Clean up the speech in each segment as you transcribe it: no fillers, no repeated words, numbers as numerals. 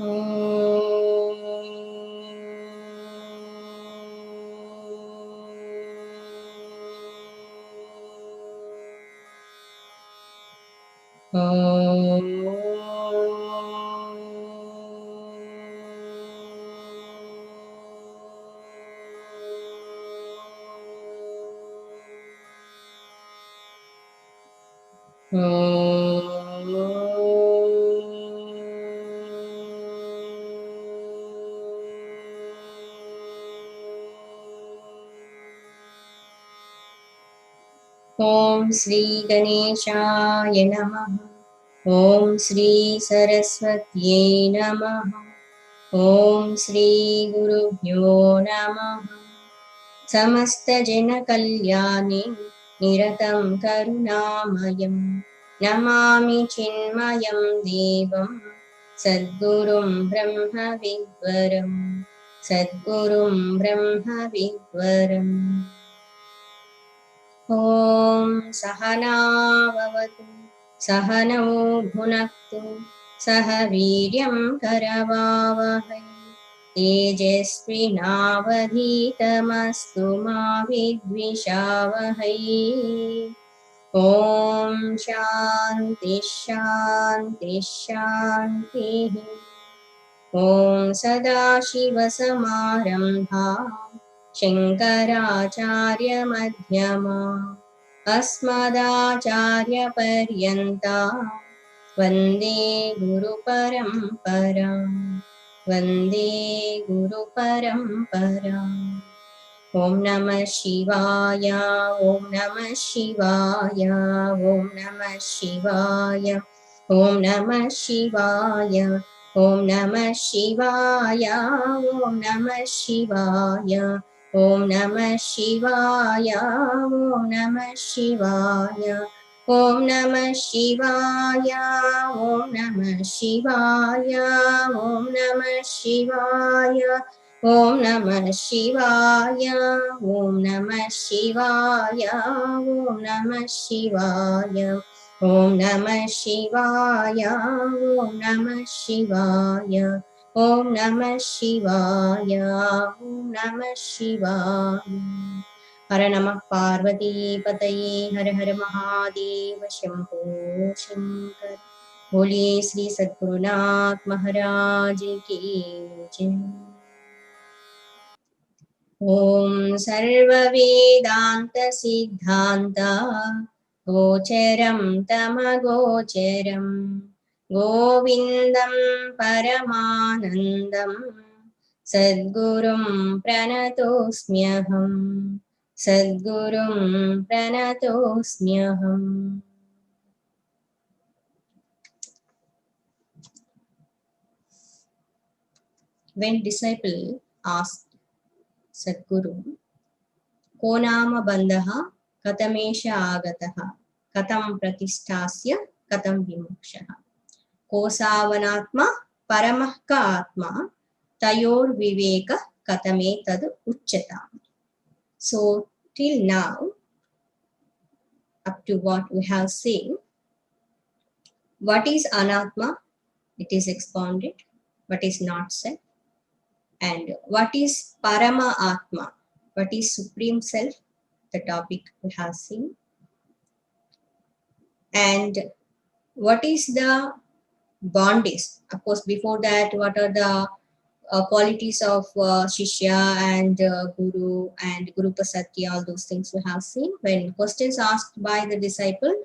ओम श्री गणेशाय नमः। ओम श्री सरस्वत्यै नमः। ओम श्री गुरुभ्यो नमः। समस्त जन कल्याणे निरतं करुणामयं नमामि चिन्मयं देवं सद्गुरुं ब्रह्म विद्वरं सद्गुरुं ब्रह्म विद्वरम्। ॐ सहना भवतु सहनौ भुनक्तु सह वीर्यं करवावहै तेजस्विनावधीतमस्तु मा विद्विषावहै। ॐ शान्ति शान्ति शान्तिः। ॐ सदाशिवसमारम्भां शङ्कराचार्यमध्यमा अस्मदाचार्यपर्यन्ता वन्दे गुरुपरम्परा वन्दे गुरुपरम्परा। ॐ नमः शिवाय ॐ नमः शिवाय ॐ नमः शिवाय ॐ नमः शिवाय ॐ नमः शिवाय ॐ नमः शिवाय ॐ नमः शिवाय ॐ नमः शिवाय ॐ नमः शिवाय ॐ नमः शिवाय ॐ नमः शिवाय ॐ नमः शिवाय ॐ नमः शिवाय ॐ नमः शिवाय ॐ नमः शिवाय ॐ नमः शिवाय ॐ नमः शिवाय ॐ नमः शिवाय। हर नमः पार्वतीपतये हर हर महादेव शंभो शंकर। बोलिए श्री सद्गुरुनाथ महाराज की जय। ॐ सर्ववेदान्त सिद्धान्त गोचरं तमगोचरं गोविन्दं परमानन्दं सद्गुरुं प्रणतोऽस्म्यहं सद्गुरुं प्रणतोऽस्म्यहम्। When disciple asked Sadguru, को नाम बन्धः कथमेष आगतः कथं प्रतिष्ठास्य कथं विमोक्षः को सावनात्मा परमः क आत्मा तयोर्विवेक कथमेतद् उच्यताम्. So till now, up to what we have seen, what is anatma, it is expounded, what is not said, and what is parama atma, what is supreme self, the topic we have seen, and what is the bondage. Of course, before that, what are the qualities of Shishya and Guru and Guru Pasatya, all those things we have seen. When questions asked by the disciple,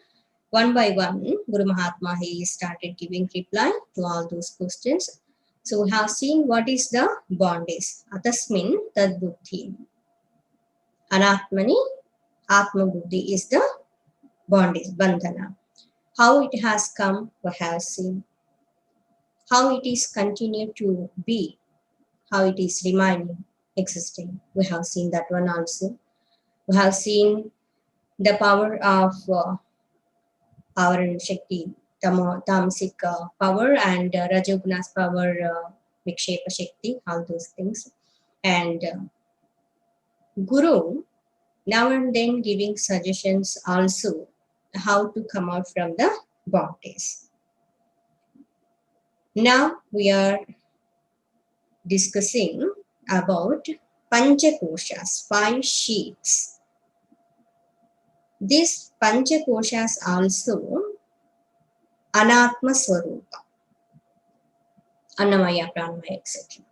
one by one, Guru Mahatma, he started giving reply to all those questions. So we have seen what is the bondage. Atasmin tad buddhi. Anatmani Atma Buddhi is the bondage, bandhana. How it has come, we have seen. How it is continued to be, how it is remaining, existing. We have seen that one also. We have seen the power of our Shakti, Tamasic power, and Rajoguna's power, Vikshepa Shakti, all those things. And Guru, now and then giving suggestions also how to come out from the bondage. Now we are discussing about Panchakoshas, 5 sheets. These Panchakoshas also Anatma Swarupa, Annamaya, Pranamaya, etc.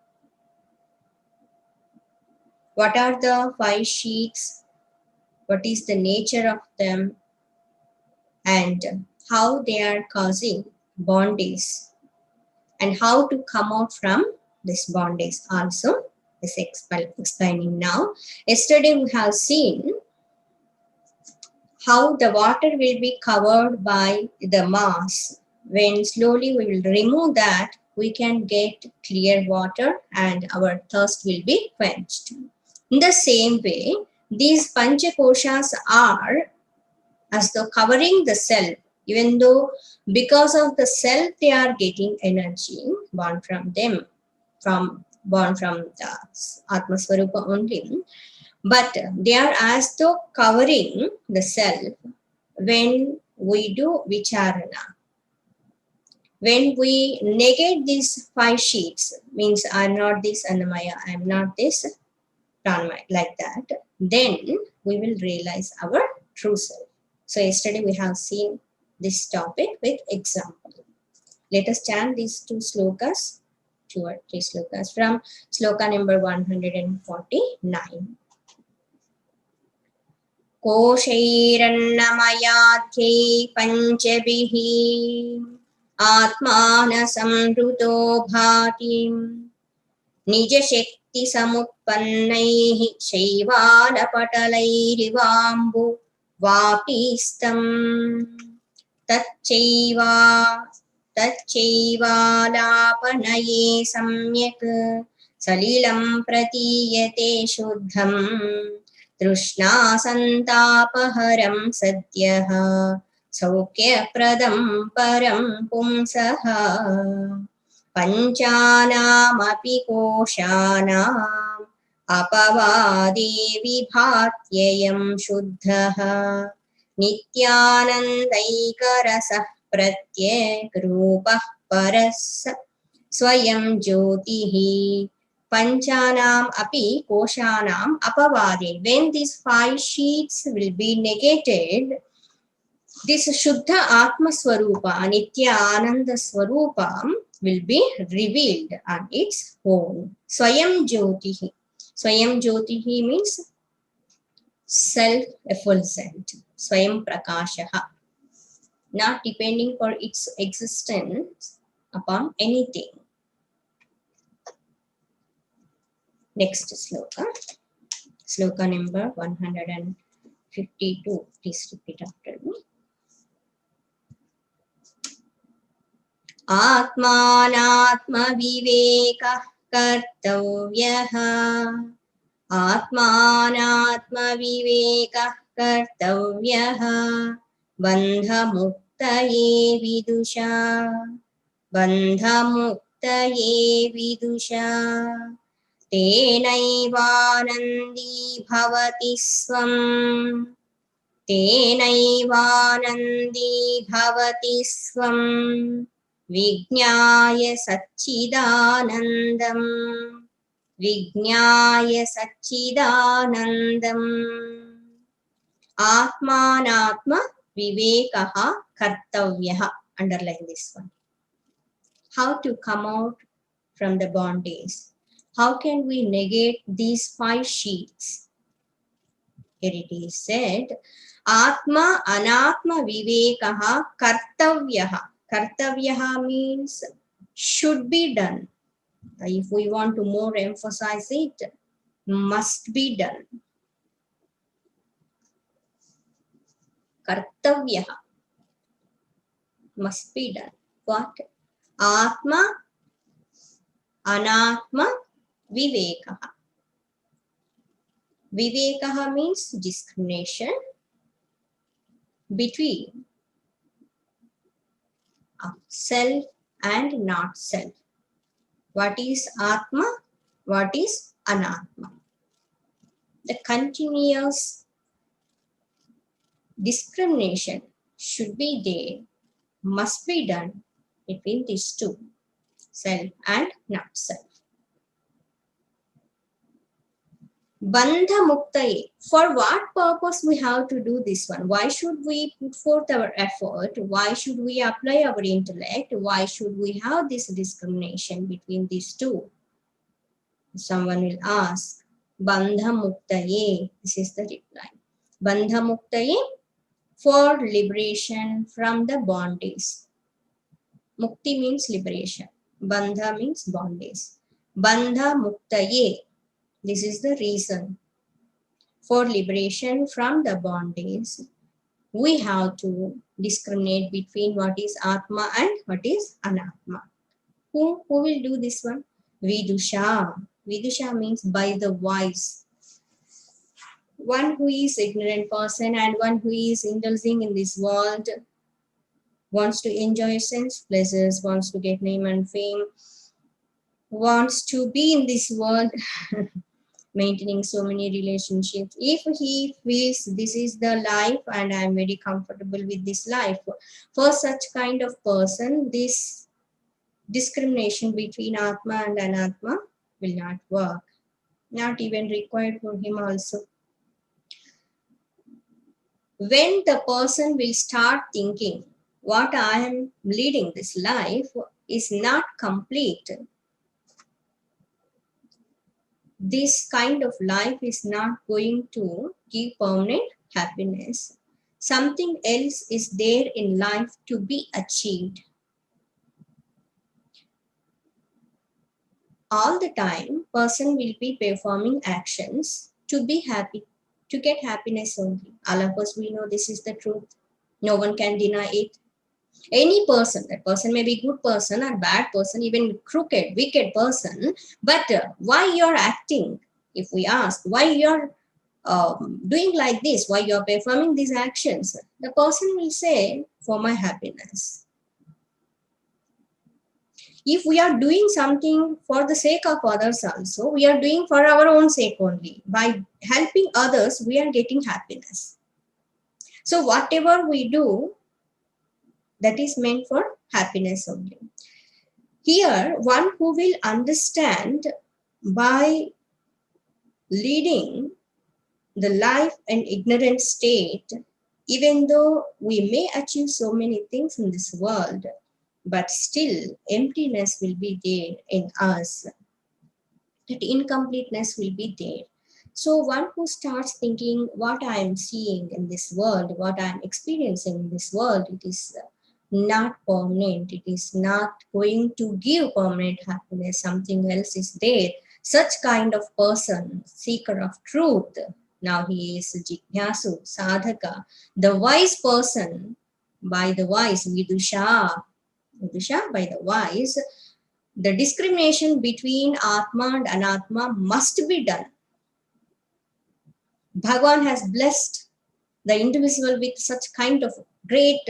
What are the 5 sheets? What is the nature of them? And how they are causing bondage, and how to come out from this bondage also is explaining now. Yesterday we have seen how the water will be covered by the mass. When slowly we will remove that, we can get clear water and our thirst will be quenched. In the same way, these Panchakoshas are as though covering the self, even though because of the self they are getting energy born from them, born from the Atma Swarupa only, but they are as though covering the self when we do vicharana. When we negate these 5 sheets, means I am not this Annamaya, I am not this Pranamaya, like that, then we will realize our true self. So yesterday we have seen this topic with example. Let us chant these 2 slokas, 2 or 3 slokas from sloka number 149. कोशैरन्नमयाख्यै पञ्चभिः आत्मानसंहृतो भाति निजशक्तिसमुत्पन्नैः शैवालपटलैरिवाम्बु वापीस्तम् तच्चैवालापनये सम्यक् सलिलं प्रतीयते शुद्धम् तृष्णासन्तापहरं सद्यः सौख्यप्रदं परं पुंसः पञ्चानामपि कोशानाम् अपवादे विभात्ययं शुद्धः नित्यानन्दैकरसः प्रत्यग्रूपः परः स्वयं ज्योतिः Panchanam api koshanam apavade. When these 5 sheets will be negated, this Shuddha Atma Swarupa, Nitya Ananda Swarupa will be revealed on its own. Swayam Jyotihi. Swayam Jyotihi means self-effulgent. Swayam Prakashaha. Not depending for its existence upon anything. Next sloka. Sloka number 152. Please repeat after me. Atmanatma vivekah kartavyah. Atmanatma vivekah kartavyah. Bandha muktaye vidusha. Bandha muktaye vidusha. तेनैवानन्दी भवति स्वम् तेनैवानन्दी भवति स्वम् विज्ञाय सच्चिदानन्दम् विज्ञाय सच्चिदानन्दम् आत्मानात्म विवेकः कर्तव्यः. Underline this one. How to come out from the bondage? How can we negate these 5 sheets? Here it is said, Atma Anatma Vivekaha Kartavyaha. Kartavyaha means should be done. If we want to more emphasize it, must be done. Kartavyaha must be done. What? Atma Anatma Vivekaha. Vivekaha means discrimination between self and not self. What is Atma? What is Anatma? The continuous discrimination should be there, must be done between these two, self and not self. Bandha Muktaye. For what purpose we have to do this one? Why should we put forth our effort? Why should we apply our intellect? Why should we have this discrimination between these two? Someone will ask. Bandha Muktaye. This is the reply. Bandha Muktaye, for liberation from the bondage. Mukti means liberation. Bandha means bondage. Bandha Muktaye. This is the reason. For liberation from the bondage, we have to discriminate between what is Atma and what is Anatma. Who will do this one? Vidusha. Vidusha means by the wise. One who is ignorant person and one who is indulging in this world, wants to enjoy sense pleasures, wants to get name and fame, wants to be in this world, maintaining so many relationships. If he feels this is the life and I am very comfortable with this life, for such kind of person, this discrimination between Atma and Anatma will not work. Not even required for him also. When the person will start thinking, what I am leading this life is not complete, this kind of life is not going to give permanent happiness. Something else is there in life to be achieved. All the time, person will be performing actions to be happy, to get happiness only. All of us, we know this is the truth. No one can deny it. Any person, that person may be good person or bad person, even crooked, wicked person, but why you're acting? If we ask, why you're doing like this, why you're performing these actions, the person will say, for my happiness. If we are doing something for the sake of others also, we are doing for our own sake only. By helping others, we are getting happiness. So whatever we do, that is meant for happiness only. Here, one who will understand by leading the life in ignorant state, even though we may achieve so many things in this world, but still emptiness will be there in us. That incompleteness will be there. So one who starts thinking, what I am seeing in this world, what I am experiencing in this world, it is not permanent. It is not going to give permanent happiness. Something else is there. Such kind of person, seeker of truth. Now he is Jignasu, Sadhaka. The wise person, by the wise, Vidusha, by the wise, the discrimination between Atma and Anatma must be done. Bhagavan has blessed the individual with such kind of great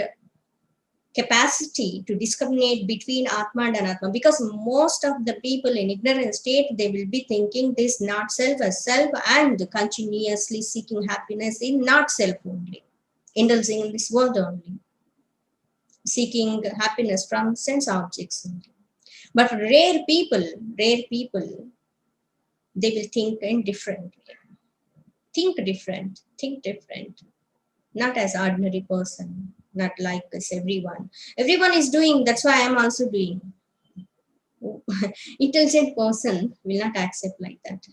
capacity to discriminate between Atma and Anatma, because most of the people in ignorant state, they will be thinking this not self as self and continuously seeking happiness in not self only, indulging in this world only, seeking happiness from sense objects only. But rare people, they will think in different way. Think different, not as ordinary person, not like this everyone. Everyone is doing, that's why I am also doing. Intelligent person will not accept like that.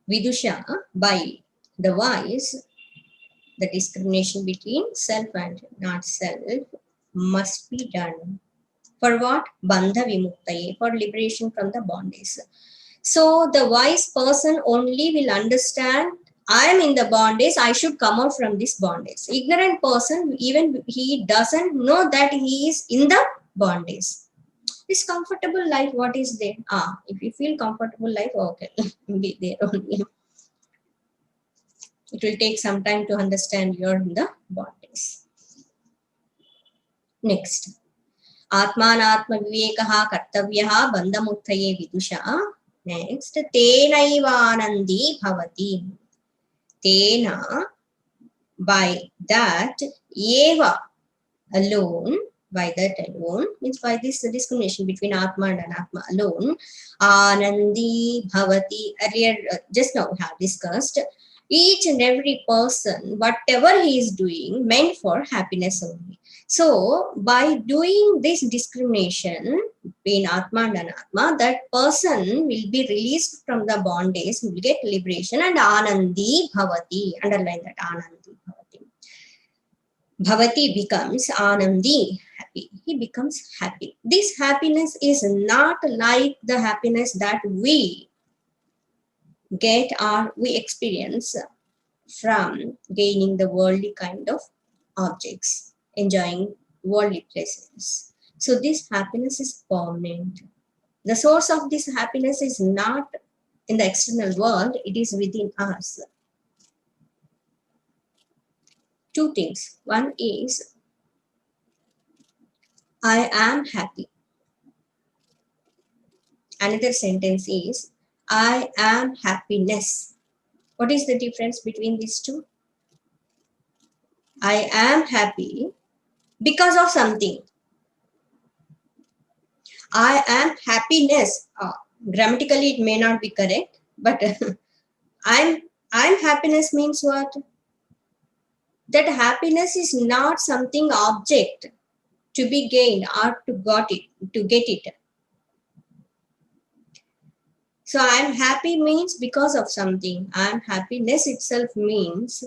Vidusha, by the wise, the discrimination between self and not self must be done. For what? Bandha vimuktaye, for liberation from the bondage. So the wise person only will understand, I am in the bondage, I should come out from this bondage. Ignorant person, even he doesn't know that he is in the bondage. This comfortable life, what is there? If you feel comfortable life, okay, be there only. It will take some time to understand you're in the bondage. Next. Atmanatma vivekaha kartavyaha bandhamuktaye vidusha. Next, tenaivanandi bhavati. Tena, by that, eva, alone, By that alone, means by this discrimination between Atma and Anatma alone, Anandi Bhavati, earlier just now we have discussed, each and every person, whatever he is doing, meant for happiness only. So, by doing this discrimination between Atma and Anatma, that person will be released from the bondage, will get liberation, and Anandi Bhavati, underline that, Anandi Bhavati. Bhavati becomes Anandi, happy. He becomes happy. This happiness is not like the happiness that we get or we experience from gaining the worldly kind of objects, enjoying worldly pleasures. So this happiness is permanent. The source of this happiness is not in the external world, it is within us. Two things. One is, I am happy. Another sentence is, I am happiness. What is the difference between these two? I am happy because of something. I am happiness. Grammatically, it may not be correct, but I'm happiness means what? That happiness is not something object to be gained or to get it. So I'm happy means because of something. I'm happiness itself means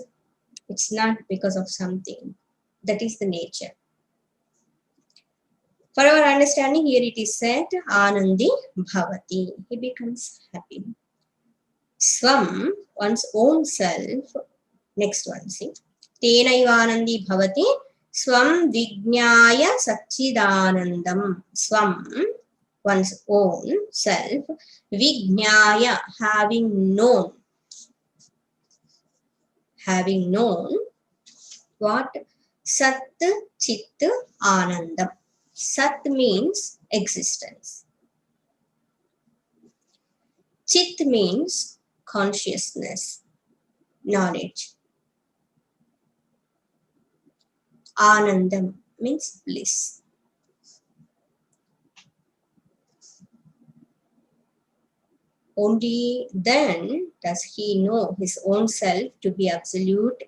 it's not because of something. That is the nature. For our understanding, here it is said, Anandi Bhavati. He becomes happy. Swam, one's own self. Next one, see. Tenaivanandi Bhavati. Swam Vijnaya Satchidanandam. Swam, one's own self. Vijnaya, having known. Having known what? Sat Chit Anandam. Sat means existence. Chit means consciousness, knowledge. Anandam means bliss. Only then does he know his own self to be absolute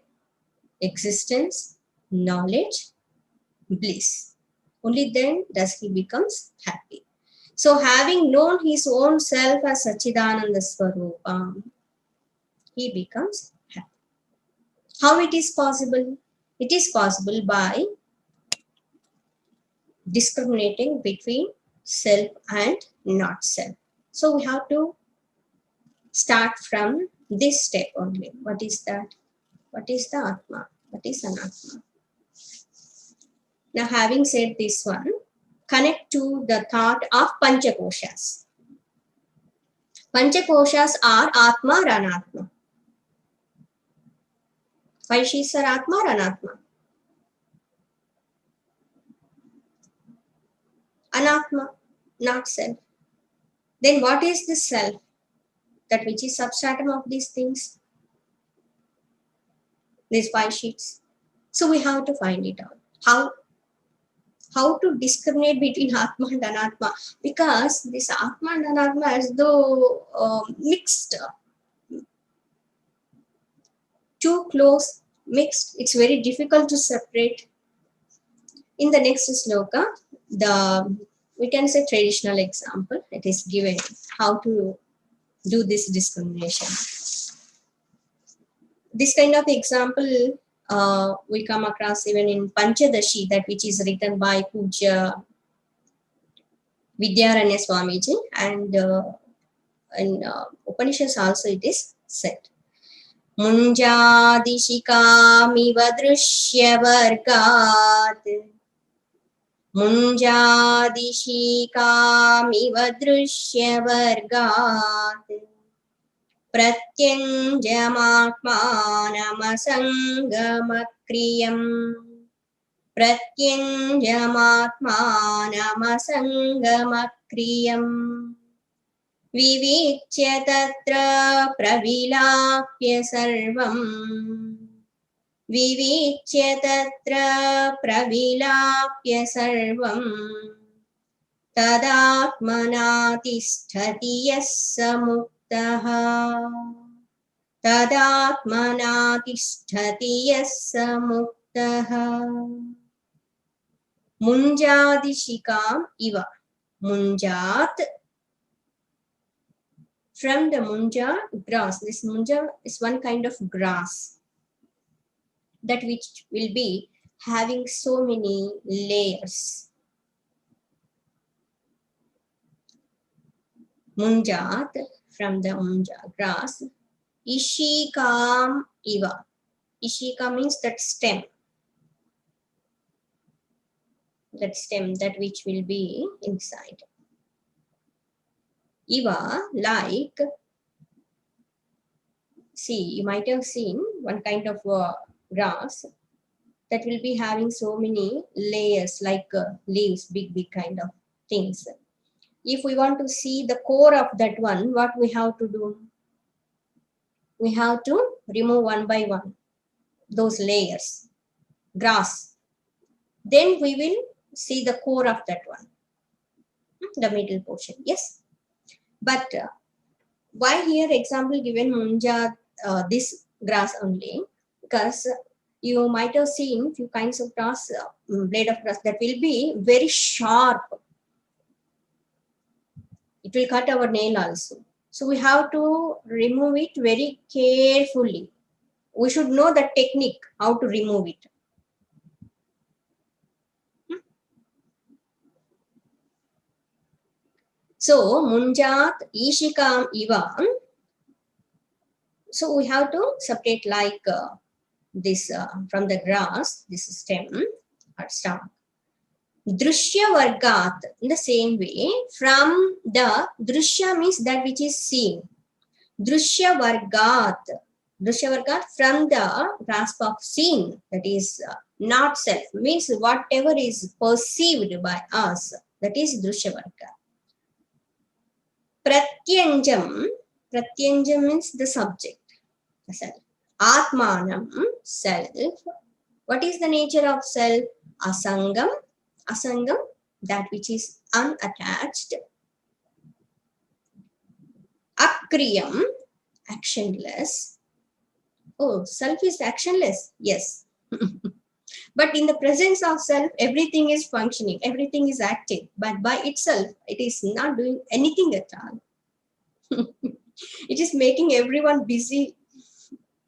existence, knowledge, bliss. Only then does he becomes happy. So having known his own self as Satchidananda Swarupa, he becomes happy. How it is possible? It is possible by discriminating between self and not self. So we have to start from this step only. What is that? What is the Atma? What is Anatma? Now having said this one, connect to the thought of Panchakoshas. Panchakoshas are Atma or Anatma. Five sheets are Atma or Anatma? Anatma, not self. Then what is the self? That which is substratum of these things? These five sheets. So we have to find it out. How to discriminate between Atma and Anatma? Because this Atma and Anatma as though mixed, too close, mixed. It's very difficult to separate. In the next sloka, we can say traditional example. It is given how to do this discrimination. This kind of example we come across even in Panchadashi, that which is written by Puja Vidyaranya Swamiji, and in Upanishads also it is said. Munjadishikamiva drishyavargat. Munjadishikamiva drishyavargat. Pratyanjamatmanamasangamakriyam. Pratyanjamatmanamasangamakriyam. Vivichya tatra pravilapya sarvam. Vivekya tatra pravilapya sarvam tadatmana tisthati yassa muktaha. Tadatmana tisthati yassa muktaha. Munjadishikam iva. Munjat, from the munja, grass. This munja is one kind of grass, that which will be having so many layers. Munjat, from the munja, grass. Ishikam iva. Ishika means that stem. That stem, that which will be inside. Iva, like, see, you might have seen one kind of grass that will be having so many layers, like leaves, big kind of things. If we want to see the core of that one, what we have to do? We have to remove one by one those layers, grass. Then we will see the core of that one, the middle portion. Yes. But why here example given munja, this grass only? Because you might have seen few kinds of grass, blade of grass that will be very sharp. It will cut our nail also. So we have to remove it very carefully. We should know the technique how to remove it. So munjat ishikam iva. So we have to separate like this from the grass, this stem or stalk. Drushya vargat, in the same way, from the drushya means that which is seen. Drushya vargat from the grasp of seen, that is not self, means whatever is perceived by us, that is drushya vargat. Pratyanjam means the subject, self. Atmanam, self. What is the nature of self? Asangam, that which is unattached. Akriyam, actionless. Oh, self is actionless. Yes. But in the presence of self, everything is functioning, everything is active. But by itself, it is not doing anything at all. It is making everyone busy,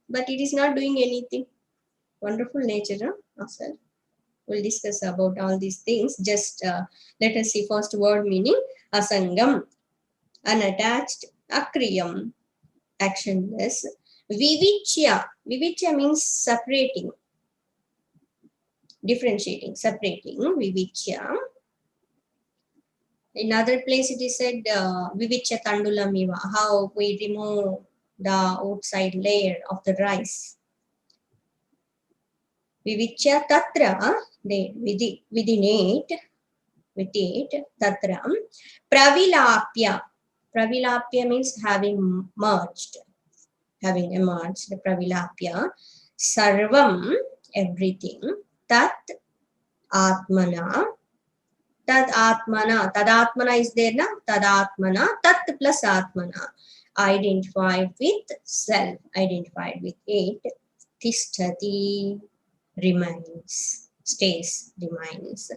but it is not doing anything. Wonderful nature of self. We'll discuss about all these things. Just let us see first word meaning. Asangam, unattached. Akriyam, actionless. Vivichya means separating, differentiating, separating. Vivichya. In other place it is said Vivichya tandulamiva, how we remove the outside layer of the rice. Vivichya tatra, within it, tatra. Pravilapya means having merged, having emerged. Pravilapya. Sarvam, everything. Tat atmana. Tadatmana is there na? Tadatmana, tat plus atmana. Identified with self, identified with it. Tisthati, remains, stays, remains.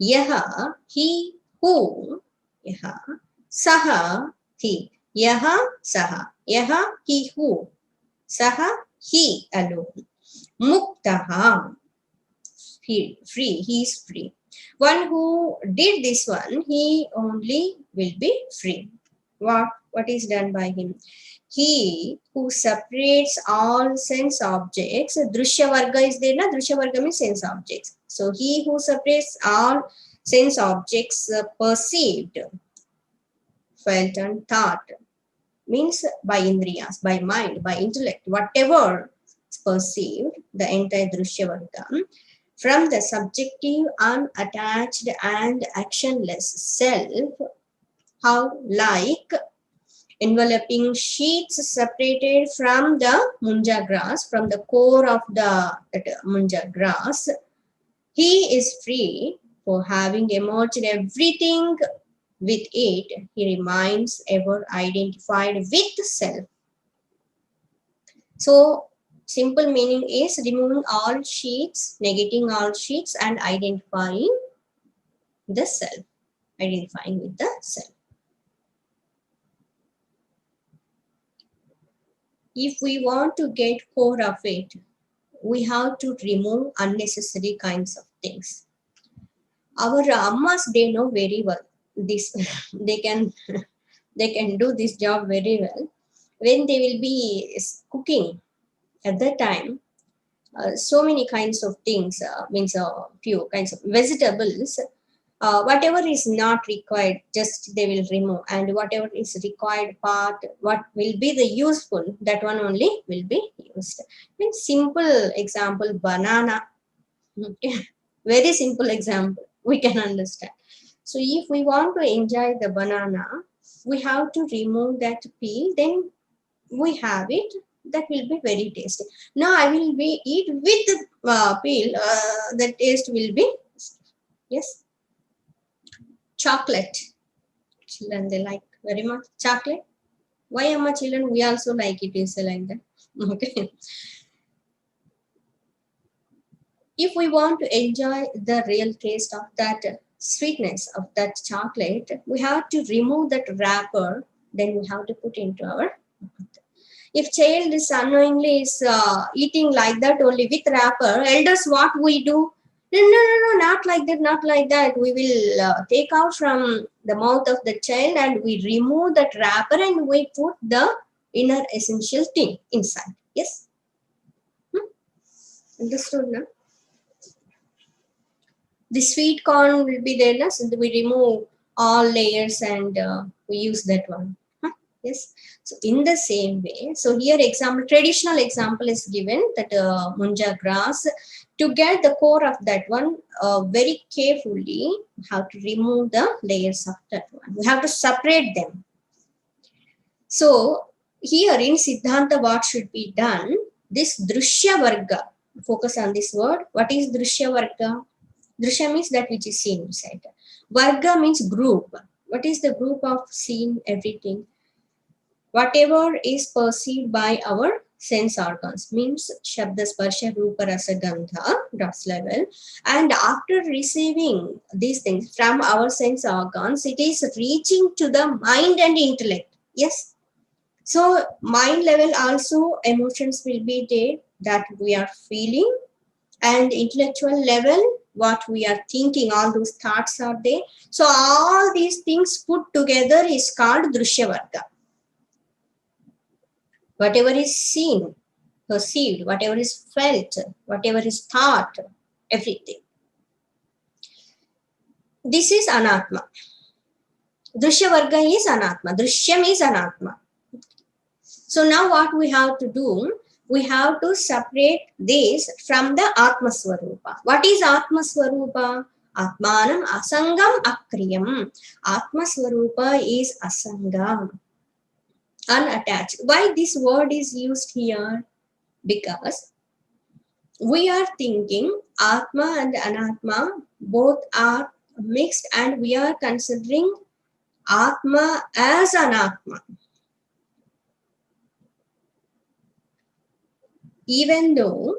Yaha, he, who. Yaha, saha, he. Yaha, saha. Yaha, he, who. Saha, he alone. Muktaha, free, he is free. One who did this one, he only will be free. What is done by him? He who separates all sense objects. Drushya varga is there, na? Drushya varga means sense objects. So he who separates all sense objects perceived, felt and thought, means by indriyas, by mind, by intellect, whatever is perceived, the entire drushya varga, from the subjective, unattached and actionless self, how like enveloping sheets separated from the munja grass, from the core of the munja grass. He is free, for having emerged everything with it, he remains ever identified with self. So, simple meaning is removing all sheets, negating all sheets, and identifying the self, identifying with the self. If we want to get core of it, we have to remove unnecessary kinds of things. Our ammas, they know very well this. they can do this job very well. When they will be cooking at that time, so many kinds of things, means few kinds of vegetables, whatever is not required, just they will remove, and whatever is required part, what will be the useful, that one only will be used. In simple example, banana. Very simple example, we can understand. So if we want to enjoy the banana, we have to remove that peel, then we have it, that will be very tasty. Now I will be eat with the peel, the taste will be, yes. Chocolate, children, they like very much chocolate. Why am I children, we also like it, is like that. Okay. If we want to enjoy the real taste of that sweetness of that chocolate, we have to remove that wrapper, then we have to put into our mouth. If child is unknowingly is eating like that only with wrapper, elders what we do? No, not like that, not like that. We will take out from the mouth of the child and we remove that wrapper and we put the inner essential thing inside. Yes? Understood now? The sweet corn will be there, na? So we remove all layers and we use that one. Yes. So in the same way, so here example, traditional example is given, that munja grass. To get the core of that one, very carefully, we have to remove the layers of that one. We have to separate them. So here in Siddhanta, what should be done? This Drushya Varga. Focus on this word. What is Drushya Varga? Drushya means that which is seen inside. Varga means group. What is the group of seen everything? Whatever is perceived by our sense organs, means Shabda, Sparsha, Rupa, Rasa, Gandha, DOS level. And after receiving these things from our sense organs, it is reaching to the mind and intellect. Yes. So mind level also emotions will be there that we are feeling, and intellectual level what we are thinking, all those thoughts are there. So all these things put together is called Drushya Varga. Whatever is seen, perceived, whatever is felt, whatever is thought, everything. This is Anatma. Drushya Varga is Anatma. Drishyam is Anatma. So now what we have to do, we have to separate this from the Atma Swarupa. What is Atma Swarupa? Atmanam Asangam Akriyam. Atma Swarupa is Asangam, unattached. Why this word is used here? Because we are thinking Atma and Anatma both are mixed, and we are considering Atma as Anatma. Even though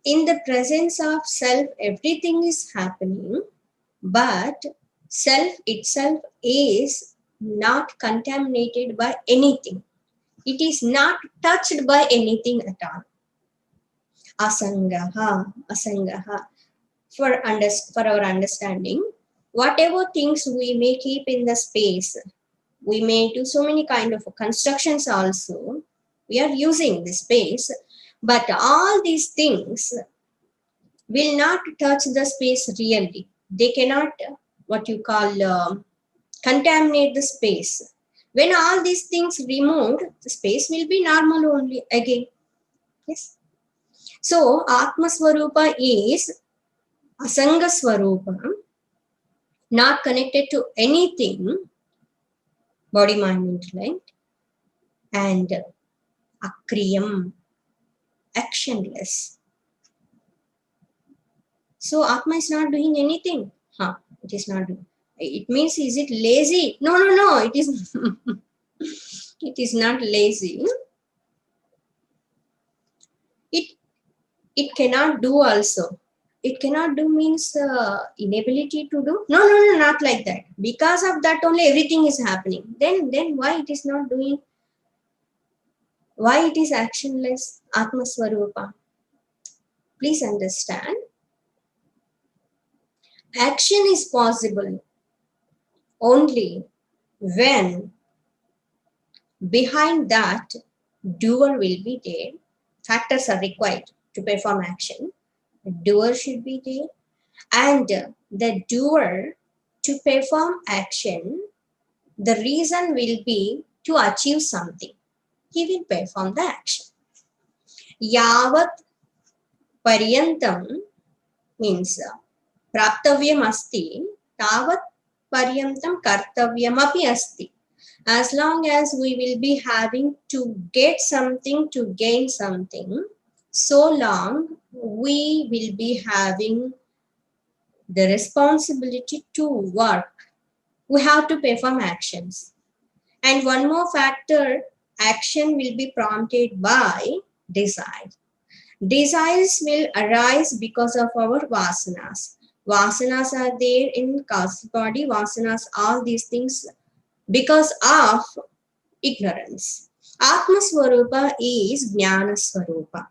in the presence of self everything is happening, but self itself is not contaminated by anything. It is not touched by anything at all. Asangaha. For our understanding, whatever things we may keep in the space, we may do so many kind of constructions also. We are using the space, but all these things will not touch the space really. They cannot, what you call, contaminate the space. When all these things removed, the space will be normal only again. Yes. So Atma Swarupa is Asanga Swarupa, not connected to anything, body, mind, intellect. and akriyam, actionless. So Atma is not doing anything. It is not doing. It means, is it lazy? No, no, no. It is. It is not lazy. It cannot do also. It cannot do means inability to do. No, no, no, not like that. Because of that only everything is happening. Then why it is not doing? Why it is actionless? Atma Swarupa. Please understand. Action is possible only when behind that doer will be there. Factors are required to perform action. The doer should be there, and the doer to perform action, the reason will be to achieve something. He will perform the action. Yavat paryantam means praptavyam asti, tavat paryantam kartavyam api asti. As long as we will be having to get something, to gain something, so long we will be having the responsibility to work. We have to perform actions. And one more factor, action will be prompted by desire. Desires will arise because of our vasanas. Vasanas are there in causal body. Vasanas, all these things because of ignorance. Atma Swarupa is Jnana Swarupa.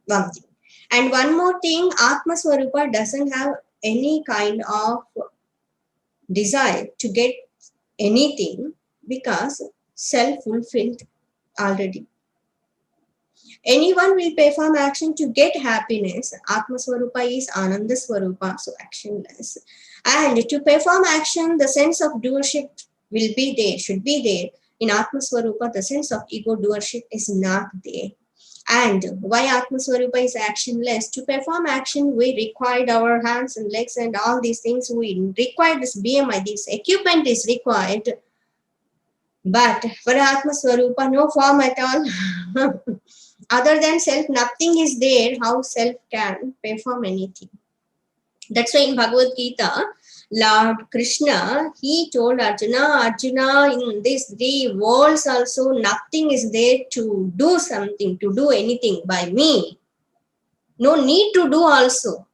One thing. And one more thing, Atma Swarupa doesn't have any kind of desire to get anything because self-fulfilled already. Anyone will perform action to get happiness. Atma Swarupa is Ananda Swarupa, so actionless. And to perform action, the sense of doership will be there, should be there. In Atma Swarupa, the sense of ego doership is not there. And why Atma Swarupa is actionless? To perform action, we required our hands and legs and all these things. We require this BMI, this equipment is required. But for Atma Swarupa, no form at all. Other than self, nothing is there. How self can perform anything? That's why in Bhagavad Gita, Lord Krishna, he told Arjuna, in these three worlds also, nothing is there to do something, to do anything by me. No need to do also.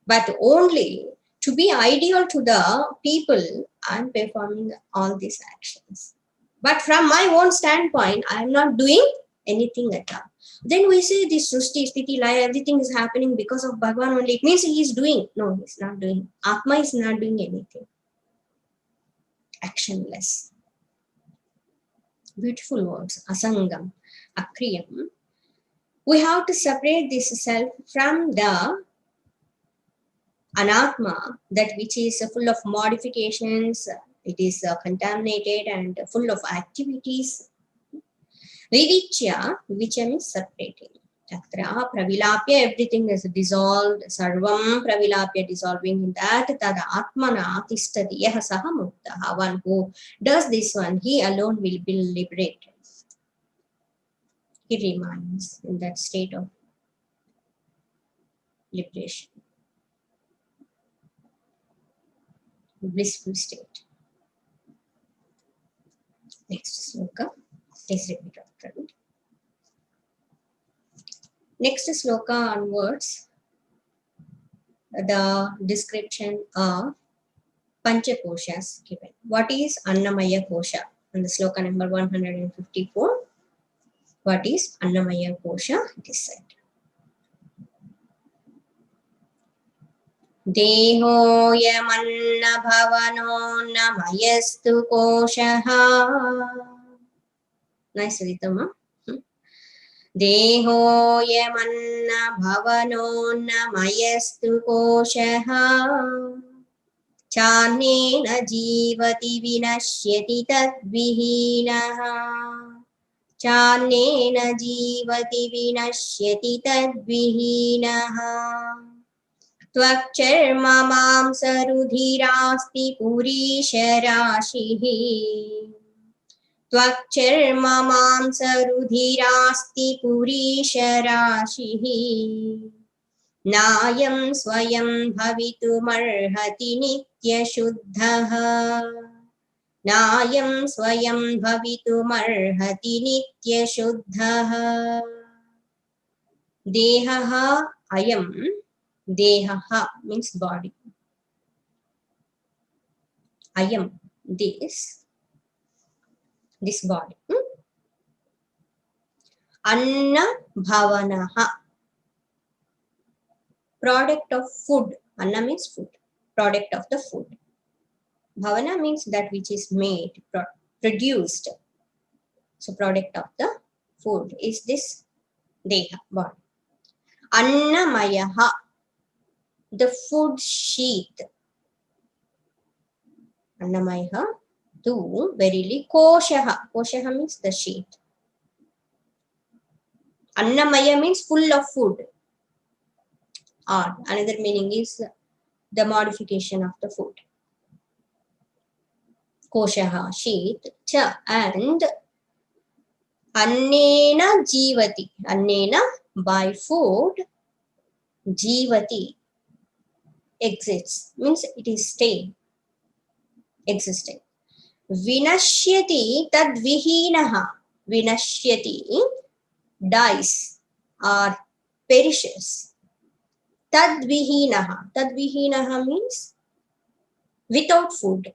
But only to be ideal to the people, I am performing all these actions. But from my own standpoint, I am not doing anything at all. Then we say this Srishti, Sthiti, Laya, everything is happening because of Bhagavan only. It means he is doing. No, he is not doing. Atma is not doing anything. Actionless. Beautiful words. Asangam, Akriyam. We have to separate this self from the Anatma, that which is full of modifications, it is contaminated and full of activities. Vivichya, Vivichya means separating. Tatra pravilapya, everything is dissolved. Sarvam pravilapya, dissolving in that. Tada atmana tishtati yaha saha muktaha. One who does this one, he alone will be liberated. He remains in that state of liberation. Blissful state. Next sloka. Please repeat after me. Next sloka onwards, the description of Panchakoshas given. What is Annamaya Kosha? On the sloka number 154, what is Annamaya Kosha? It is said. Deho yamanna bhavano namayastu koshaha. Nice rhythm, huh? Deho yamanna bhavano namayastu koshaha. Chaneन जीवति विनश्यति तद्विहीनः. Chaneन जीवति विनश्यति तद्विहीनः. त्वक्चर्म मांसरुधिरास्ति पुरीशराशिः. त्वक्चर्मा मांसरुधिरास्ति पुरीशराशिः नायं स्वयं भवितुमर्हति नित्यशुद्धः नायं स्वयं भवितुमर्हति नित्यशुद्धः देहः अयं देहः means body ayam this body anna bhavanaha product of food anna means food product of the food bhavana means that which is made produced so product of the food is this deha body annamayaha the food sheath annamayaha tu verily koshaha koshaha means the sheath annamaya means full of food or another meaning is the modification of the food koshaha sheath cha and annena jivati annena by food jivati exists means it is staying existing vinashyati tad vihinaha vinashyati dies or perishes tad vihinaha means without food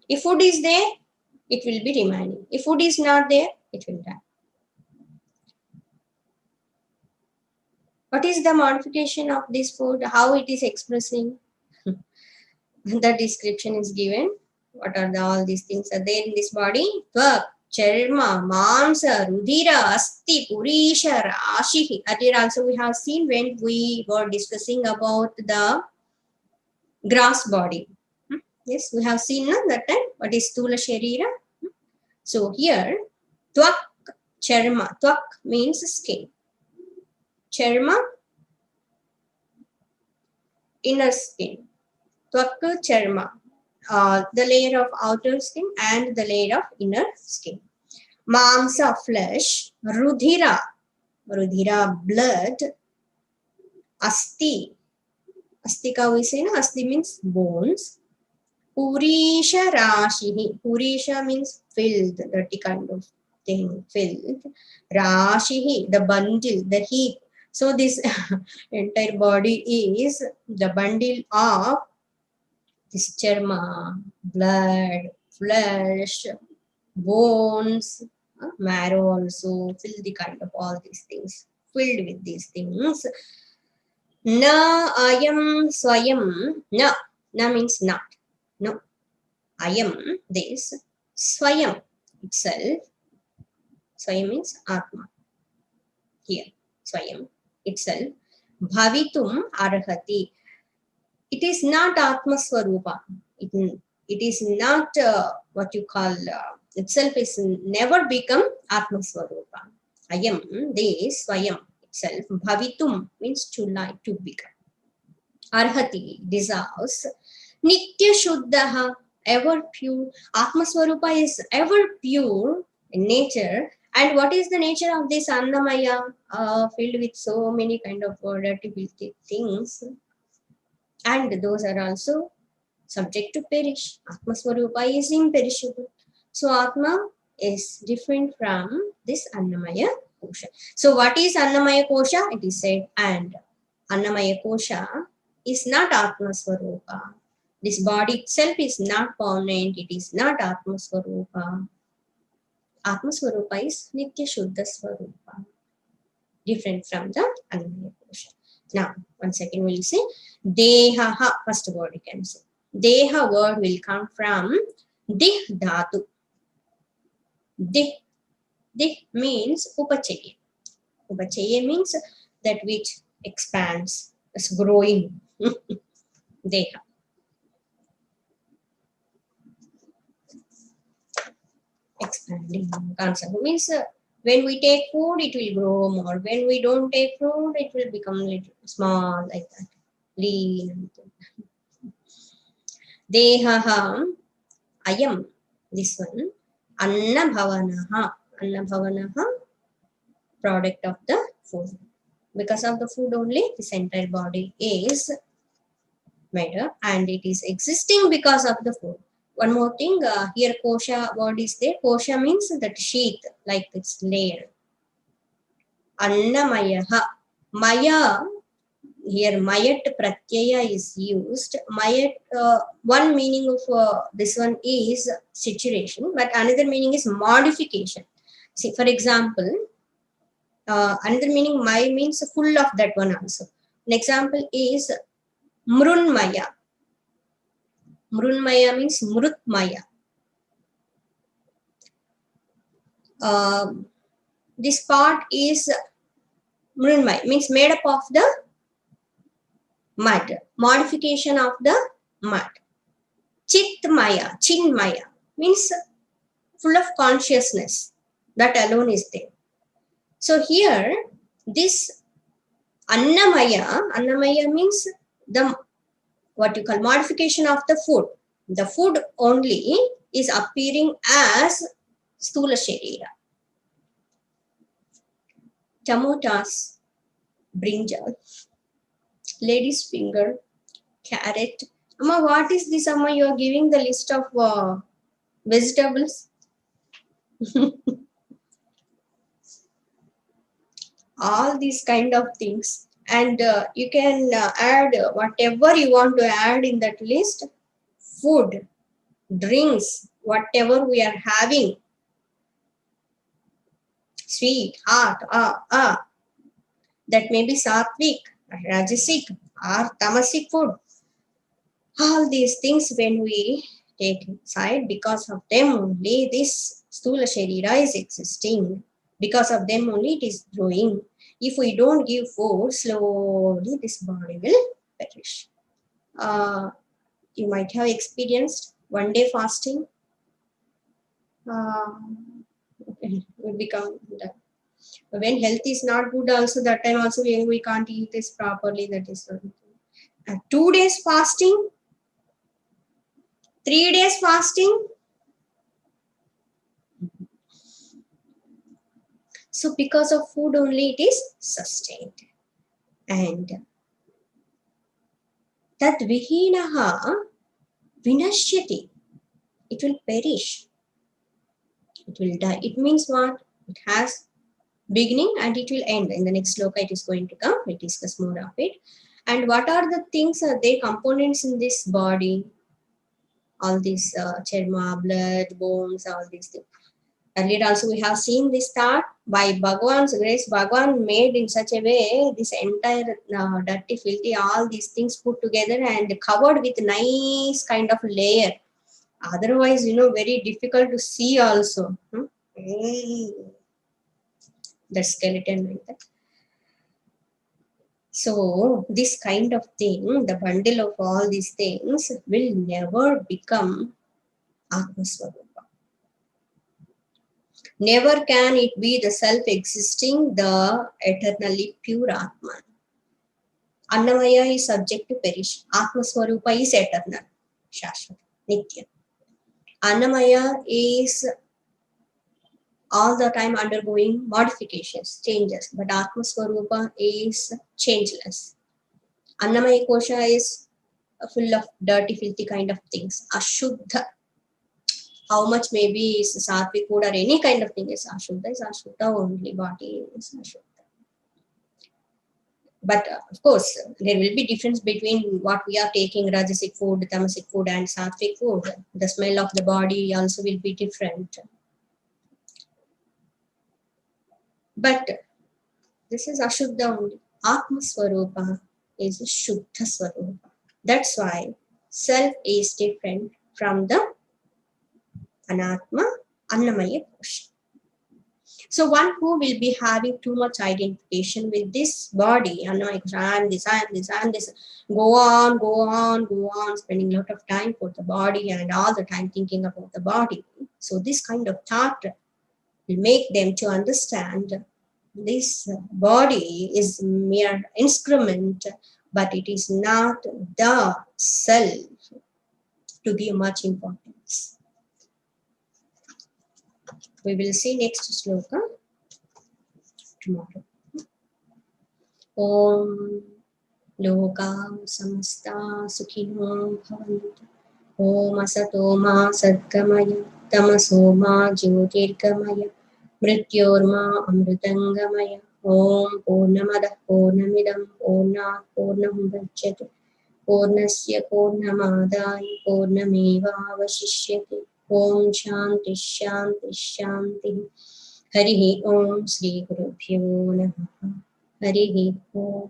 if food is there it will be remaining if food is not there it will die what is the modification of this food how it is expressing the description is given what are all these things are there in this body tvak charma mamsa rudira asti purisha rashihi earlier also we have seen when we were discussing about the grass body yes we have seen that time what is stula sharira so here tvak charma tvak means skin charma inner skin tvak charma the layer of outer skin and the layer of inner skin mamsa flesh rudhira blood asti astika we say na asti means bones purisha rashihi purisha means filled dirty kind of thing filled rashihi the bundle the heap so this entire body is the bundle of this charma blood flesh bones marrow also filled the kind of all these things filled with these things na ayam swayam na means not no ayam this swayam itself swayam means atma here swayam itself bhavitum arhati it is not atma swarupa it is not what you call itself is never become atma swarupa ayam this swayam itself bhavitum means to like to become arhati deserves nitya shuddha ever pure atma swarupa is ever pure in nature and what is the nature of this annamaya filled with so many kind of dirty filthy things and those are also subject to perish atma swarupa is imperishable so atma is different from this annamaya kosha so what is annamaya kosha it is said and annamaya kosha is not atma swarupa this body itself is not permanent it is not atma swarupa atma swarupa is nitya shuddha swarupa different from the annamaya kosha now one second we'll see deha first word you can say deha word will come from dih dhatu dih means upachaya upachaya means that which expands is growing deha expanding concept means when we take food it will grow more when we don't take food it will become little small like that lean deha ayam This one, Anna Bhavanaha. Anna Bhavanaha, product of the food. Because of the food only, this entire body is made up and it is existing because of the food. One more thing, here kosha word is there. Kosha means that sheath, like this layer. Annamayaha. Maya, here mayat pratyaya is used. Mayat, one meaning of this one is situation, but another meaning is modification. See, for example, another meaning, Maya means full of that one also. An example is Mrunmaya. Mrunmaya means Mrutmaya. This part is Mrunmaya, means made up of the mud, modification of the mud. Chitmaya, Chinmaya means full of consciousness. That alone is there. So here, this Annamaya means the what you call modification of the food. The food only is appearing as Stula Sharira. Tomatoes, brinjal, lady's finger, carrot. Amma, what is this, Amma? You are giving the list of vegetables. All these kind of things. And you can add whatever you want to add in that list. Food, drinks, whatever we are having. Sweet, hot, that may be sattvic, rajasic, or tamasic food. All these things, when we take inside, because of them only this stula sharira is existing. Because of them only it is growing. If we don't give food, slowly this body will perish. You might have experienced one day fasting. We become that. When health is not good, also that time also we can't eat this properly. That is 2 days fasting, 3 days fasting. So because of food only it is sustained. And that vihinaha vinashyati, it will perish. It will die. It means what? It has beginning and it will end. In the next sloka it is going to come. We'll discuss more of it. And what are the things, they components in this body? All these charma, blood, bones, all these things. Earlier also we have seen this thought. By Bhagwan's grace, Bhagwan made in such a way this entire dirty, filthy, all these things put together and covered with nice kind of layer. Otherwise, very difficult to see also. The skeleton like that. So this kind of thing, the bundle of all these things will never become Atmaswarupa. Never can it be the self-existing, the eternally pure Atman. Annamaya is subject to perish. Atmaswarupa is eternal, Shashvat, Nitya. Annamaya is all the time undergoing modifications, changes, but Atmaswarupa is changeless. Annamaya Kosha is full of dirty, filthy kind of things. Ashuddha. How much maybe is sattvic food or any kind of thing is Ashuddha only, body is Ashuddha. But of course, there will be difference between what we are taking, rajasic food, tamasic food and sattvic food. The smell of the body also will be different. But this is Ashuddha only. Atma Swarupa is Shuddha Swarupa. That's why self is different from the Anatma, Annamaya Kosha. So one who will be having too much identification with this body, Annamaya Kosha, I am this, go on, spending a lot of time for the body and all the time thinking about the body. So this kind of thought will make them to understand this body is mere instrument, but it is not the self to give much importance. We will see next shloka tomorrow. Om Loka Samasta Sukhino Bhavantu. Om Asato Ma Sadgamaya Tamaso Ma Jyotirgamaya Mrityorma Amritangamaya. Om Purnamadah Purnamidam Purnat Purnamudachyate Purnasya Purnamadaya Purnamevavashishyate. Om Shanti Shanti Shanti. Harihi Om Shri Gurubhyo Namaha. Harihi Om.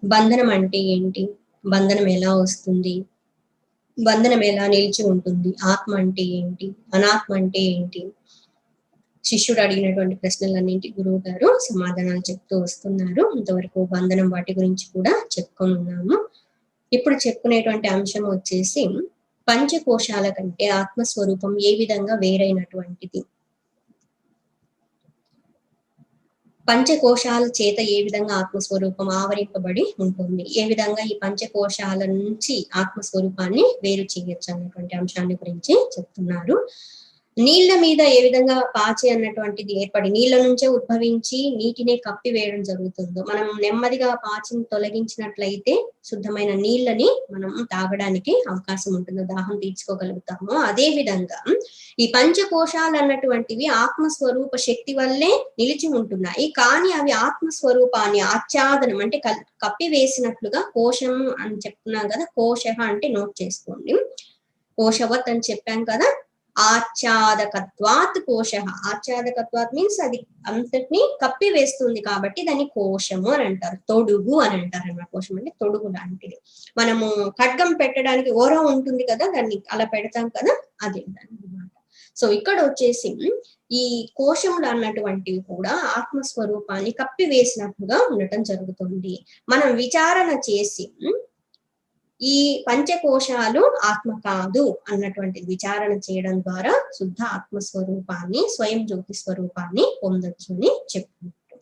బంధనం అంటే ఏంటి? బంధనం ఎలా వస్తుంది? బంధనం ఎలా నిలిచి ఉంటుంది? ఆత్మ అంటే ఏంటి? అనాత్మ అంటే ఏంటి? శిష్యుడు అడిగినటువంటి ప్రశ్నలన్నింటి గురువు గారు సమాధానాలు చెప్తూ వస్తున్నారు. ఇంతవరకు బంధనం వాటి గురించి కూడా చెప్పుకొని ఉన్నాము. ఇప్పుడు చెప్పుకునేటువంటి అంశం వచ్చేసి పంచకోశాల కంటే ఆత్మస్వరూపం ఏ విధంగా వేరైనటువంటిది, పంచకోశాల చేత ఏ విధంగా ఆత్మస్వరూపం ఆవరింపబడి ఉంటుంది, ఏ విధంగా ఈ పంచకోశాల నుంచి ఆత్మస్వరూపాన్ని వేరు చేయొచ్చు అన్నటువంటి అంశాన్ని గురించి చెప్తున్నారు. నీళ్ల మీద ఏ విధంగా పాచి అన్నటువంటిది ఏర్పడి నీళ్ల నుంచే ఉద్భవించి నీటినే కప్పి వేయడం జరుగుతుందో, మనం నెమ్మదిగా పాచిని తొలగించినట్లయితే శుద్ధమైన నీళ్ళని మనం తాగడానికి అవకాశం ఉంటుందో, దాహం తీర్చుకోగలుగుతాము. అదే విధంగా ఈ పంచకోశాలు అన్నటువంటివి ఆత్మస్వరూప శక్తి వల్లే నిలిచి ఉంటున్నాయి. కానీ అవి ఆత్మస్వరూపాన్ని ఆచ్ఛాదనం అంటే కప్పి వేసినట్లుగా, కోశం అని చెప్తున్నాం కదా, కోశ అంటే నోట్ చేసుకోండి, కోశవత్ అని చెప్పాం కదా, ఆచ్ఛాదకత్వాత్ కోశ. ఆచ్ఛాదకత్వాత్ మీన్స్ అది అంతటిని కప్పి వేస్తుంది కాబట్టి దాన్ని కోశము అని అంటారు, తొడుగు అని అంటారు అన్నమాట. కోశం అంటే తొడుగు లాంటిది. మనము ఖడ్గం పెట్టడానికి ఓర ఉంటుంది కదా, దాన్ని అలా పెడతాం కదా, అదే అన్నమాట. సో ఇక్కడ వచ్చేసి ఈ కోశములు అన్నటువంటివి కూడా ఆత్మస్వరూపాన్ని కప్పి వేసినట్లుగా ఉండటం జరుగుతుంది. మనం విచారణ చేసి ఈ పంచకోశాలు ఆత్మ కాదు అన్నటువంటి విచారణ చేయడం ద్వారా శుద్ధ ఆత్మస్వరూపాన్ని, స్వయం జ్యోతి స్వరూపాన్ని పొందొచ్చు అని చెప్పుకుంటాం.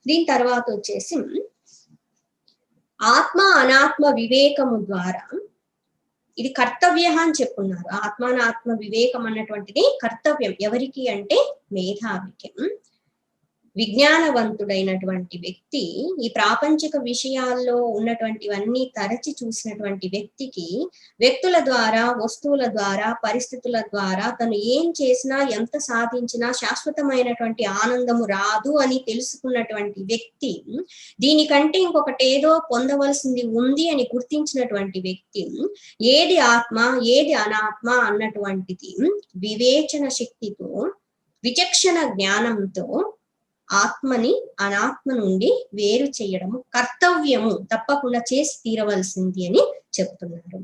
దీని తర్వాత వచ్చేసి ఆత్మ అనాత్మ వివేకము ద్వారా, ఇది కర్తవ్య అని చెప్పున్నారు. ఆత్మానాత్మ వివేకం అన్నటువంటిది కర్తవ్యం. ఎవరికి అంటే మేధావికి. విజ్ఞానవంతుడైనటువంటి వ్యక్తి ఈ ప్రాపంచిక విషయాల్లో ఉన్నటువంటివన్నీ తరచి చూసినటువంటి వ్యక్తికి వ్యక్తుల ద్వారా, వస్తువుల ద్వారా, పరిస్థితుల ద్వారా తను ఏం చేసినా, ఎంత సాధించినా శాశ్వతమైనటువంటి ఆనందము రాదు అని తెలుసుకున్నటువంటి వ్యక్తి, దీనికంటే ఇంకొకటి ఏదో పొందవలసింది ఉంది అని గుర్తించినటువంటి వ్యక్తి ఏది ఆత్మ ఏది అనాత్మ అన్నటువంటిది వివేచన శక్తితో, విచక్షణ జ్ఞానంతో ఆత్మని అనాత్మ నుండి వేరు చేయడము కర్తవ్యము, తప్పకుండా చేసి తీరవలసింది అని చెప్తున్నారు.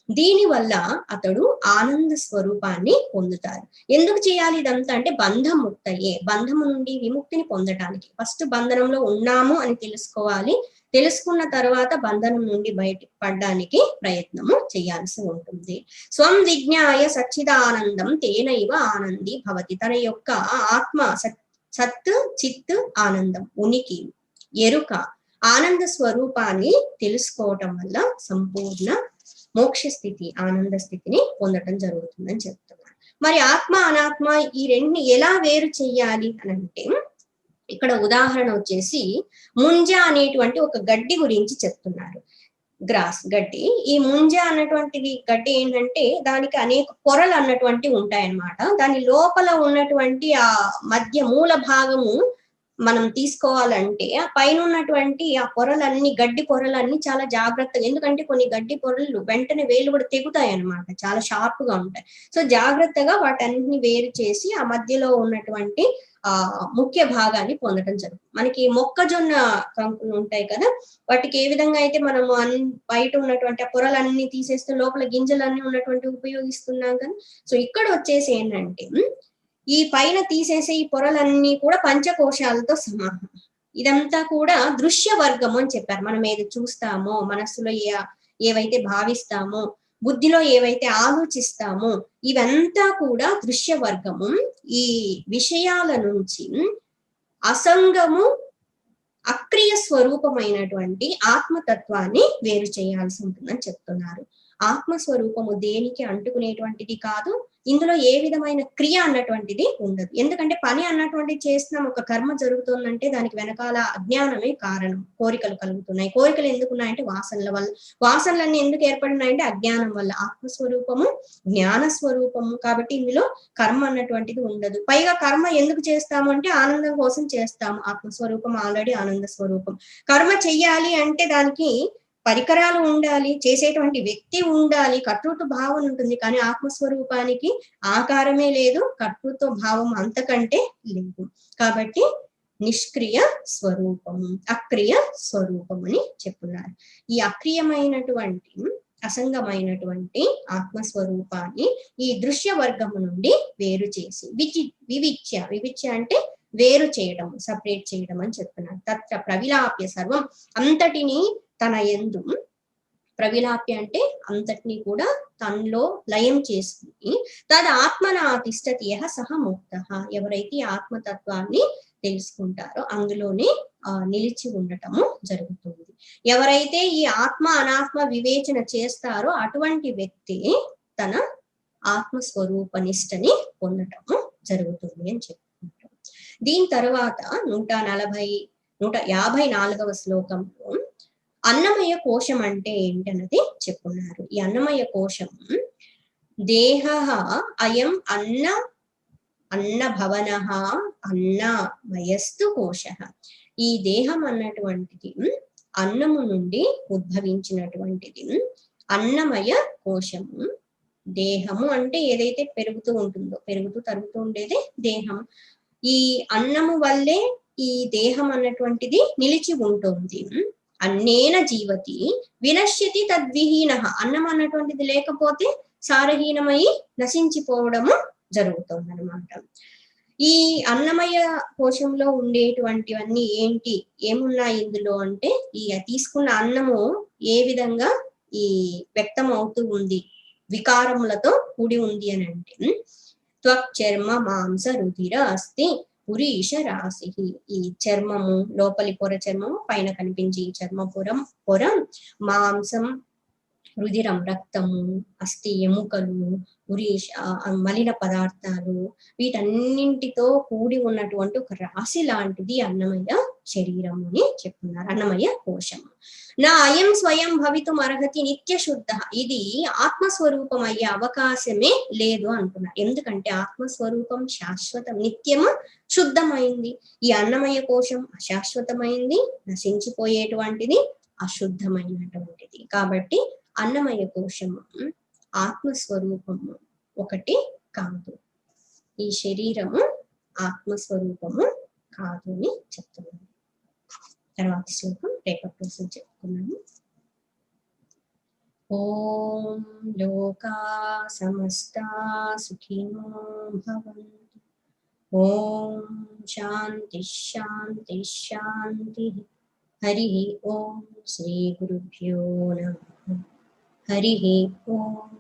దీనివల్ల అతడు ఆనంద స్వరూపాన్ని పొందుతారు. ఎందుకు చేయాలి ఇదంతా అంటే బంధం ముక్తయే, బంధము నుండి విముక్తిని పొందటానికి. ఫస్ట్ బంధనంలో ఉన్నాము అని తెలుసుకోవాలి. తెలుసుకున్న తర్వాత బంధనం నుండి బయట పడడానికి ప్రయత్నము చేయాల్సి ఉంటుంది. స్వం విజ్ఞాయ సచ్చిదానందం తేనైవ ఆనంది భవతి. తన యొక్క ఆత్మ సత్ చిత్ ఆనందం, ఉనికి, ఎరుక, ఆనంద స్వరూపాన్ని తెలుసుకోవటం వల్ల సంపూర్ణ మోక్ష స్థితి, ఆనంద స్థితిని పొందటం జరుగుతుందని చెప్తున్నారు. మరి ఆత్మ అనాత్మ ఈ రెండిని ఎలా వేరు చెయ్యాలి అని అంటే, ఇక్కడ ఉదాహరణ వచ్చేసి ముంజ అనేటువంటి ఒక గడ్డి గురించి చెప్తున్నారు. గ్రాస్, గడ్డి. ఈ ముంజ అన్నటువంటిది గడ్డి ఏంటంటే దానికి అనేక పొరలు అన్నటువంటి ఉంటాయన్నమాట. దాని లోపల ఉన్నటువంటి ఆ మధ్య మూల భాగము మనం తీసుకోవాలంటే ఆ పైన ఉన్నటువంటి ఆ పొరలన్నీ, గడ్డి పొరలన్నీ చాలా జాగ్రత్తగా, ఎందుకంటే కొన్ని గడ్డి పొరలు వెంటనే వేలు కూడా తెగుతాయి అన్నమాట, చాలా షార్ప్ గా ఉంటాయి. సో జాగ్రత్తగా వాటన్నిటిని వేరు చేసి ఆ మధ్యలో ఉన్నటువంటి ముఖ్య భాగాన్ని పొందడం జరుగుతుంది. మనకి మొక్కజొన్న కంకులు ఉంటాయి కదా, వాటికి ఏ విధంగా అయితే మనము బయట ఉన్నటువంటి ఆ పొరలన్నీ తీసేస్తే లోపల గింజలన్నీ ఉన్నటువంటి ఉపయోగిస్తున్నాం కదా. సో ఇక్కడ వచ్చేసి ఏంటంటే ఈ పైన తీసేసే ఈ పొరలన్నీ కూడా పంచకోశాలతో సమానం. ఇదంతా కూడా దృశ్య వర్గము అని చెప్పారు. మనం ఏది చూస్తామో, మనస్సులో ఏవైతే భావిస్తామో, బుద్ధిలో ఏవైతే ఆలోచిస్తామో ఇవంతా కూడా దృశ్య వర్గము. ఈ విషయాల నుంచి అసంగము అక్రియ స్వరూపమైనటువంటి ఆత్మతత్వాన్ని వేరు చేయాల్సి ఉంటుందని చెప్తున్నారు. ఆత్మస్వరూపము దేనికి అంటుకునేటువంటిది కాదు. ఇందులో ఏ విధమైన క్రియ అన్నటువంటిది ఉండదు. ఎందుకంటే పని అన్నటువంటిది చేస్తున్నాం, ఒక కర్మ జరుగుతుందంటే దానికి వెనకాల అజ్ఞానమే కారణం. కోరికలు కలుగుతున్నాయి. కోరికలు ఎందుకున్నాయంటే వాసనల వల్ల. వాసనలన్నీ ఎందుకు ఏర్పడినాయంటే అజ్ఞానం వల్ల. ఆత్మస్వరూపము జ్ఞాన స్వరూపము కాబట్టి ఇందులో కర్మ అన్నటువంటిది ఉండదు. పైగా కర్మ ఎందుకు చేస్తాము అంటే ఆనందం కోసం చేస్తాము. ఆత్మస్వరూపం ఆల్రెడీ ఆనంద స్వరూపం. కర్మ చెయ్యాలి అంటే దానికి పరికరాలు ఉండాలి, చేసేటువంటి వ్యక్తి ఉండాలి, కర్తృత్వ భావం ఉంటుంది. కానీ ఆత్మస్వరూపానికి ఆకారమే లేదు, కర్తృత్వ భావం అంతకంటే లేదు. కాబట్టి నిష్క్రియ స్వరూపము, అక్రియ స్వరూపం అని చెప్తున్నారు. ఈ అక్రియమైనటువంటి అసంగమైనటువంటి ఆత్మస్వరూపాన్ని ఈ దృశ్య వర్గము నుండి వేరు చేసి వివిచ్య అంటే వేరు చేయడం, సపరేట్ చేయడం అని చెప్తున్నారు. తత్ర ప్రవిలాప్య సర్వం, అంతటిని తన యందు, ప్రవిలాప్య అంటే అంతటిని కూడా తనలో లయం చేసుకుని, తన ఆత్మన తిష్టతి యః సహ ముక్తః, ఎవరైతే ఆత్మతత్వాన్ని తెలుసుకుంటారో అందులోనే నిలిచి ఉండటము జరుగుతుంది. ఎవరైతే ఈ ఆత్మ అనాత్మ వివేచన చేస్తారో అటువంటి వ్యక్తి తన ఆత్మస్వరూప నిష్టని పొందటము జరుగుతుంది అని చెప్పుకుంటాం. దీని తర్వాత 154వ శ్లోకంలో అన్నమయ కోశం అంటే ఏంటన్నది చెప్పున్నారు. ఈ అన్నమయ కోశం దేహ అయం అన్నభవన అన్నమయస్తు కోశ, ఈ దేహం అన్నటువంటిది అన్నము నుండి ఉద్భవించినటువంటిది. అన్నమయ కోశము, దేహము అంటే ఏదైతే పెరుగుతూ ఉంటుందో, పెరుగుతూ తరుగుతూ ఉండేదే దేహం. ఈ అన్నము వల్లే ఈ దేహం అన్నటువంటిది నిలిచి ఉంటుంది. అన్నేన జీవతి వినశ్యతి తద్విహీన, అన్నం అన్నటువంటిది లేకపోతే సారహీనమై నశించిపోవడము జరుగుతుంది అన్నమాట. ఈ అన్నమయ కోశంలో ఉండేటువంటివన్నీ ఏంటి, ఏమున్నాయి ఇందులో అంటే, ఈ తీసుకున్న అన్నము ఏ విధంగా ఈ వ్యక్తం అవుతూ ఉంది, వికారములతో కూడి ఉంది అని అంటే, త్వక్ చర్మ మాంస రుధిర అస్థి పురీష రాశి, ఈ చర్మము, లోపలి పొర చర్మము, పైన కనిపించే ఈ చర్మ పొర, మాంసం, రుధిరం రక్తము, అస్థి ఎముకలు, పురీష మలిన పదార్థాలు, వీటన్నింటితో కూడి ఉన్నటువంటి ఒక రాశి లాంటిది అన్నమయ శరీరం అని చెప్తున్నారు, అన్నమయ కోశము. నా అయం స్వయం భవితుం అర్హతి నిత్య శుద్ధ, ఇది ఆత్మస్వరూపం అయ్యే అవకాశమే లేదు అంటున్నారు. ఎందుకంటే ఆత్మస్వరూపం శాశ్వతం, నిత్యము శుద్ధమైంది. ఈ అన్నమయ కోశం అశాశ్వతమైంది, నశించిపోయేటువంటిది, అశుద్ధమైనటువంటిది. కాబట్టి అన్నమయ కోశము ఆత్మస్వరూపము ఒకటి కాదు, ఈ శరీరము ఆత్మస్వరూపము కాదు అని చెప్తున్నాను. తర్వాత శ్లోకం రేపటి కోసం చెప్పుకున్నాము. ఓం లోకా సమస్తా సుఖినో భవంతు. ఓం శాంతి శాంతి శాంతి. హరి ఓం శ్రీ గురుభ్యో నమః. హరి ఓం.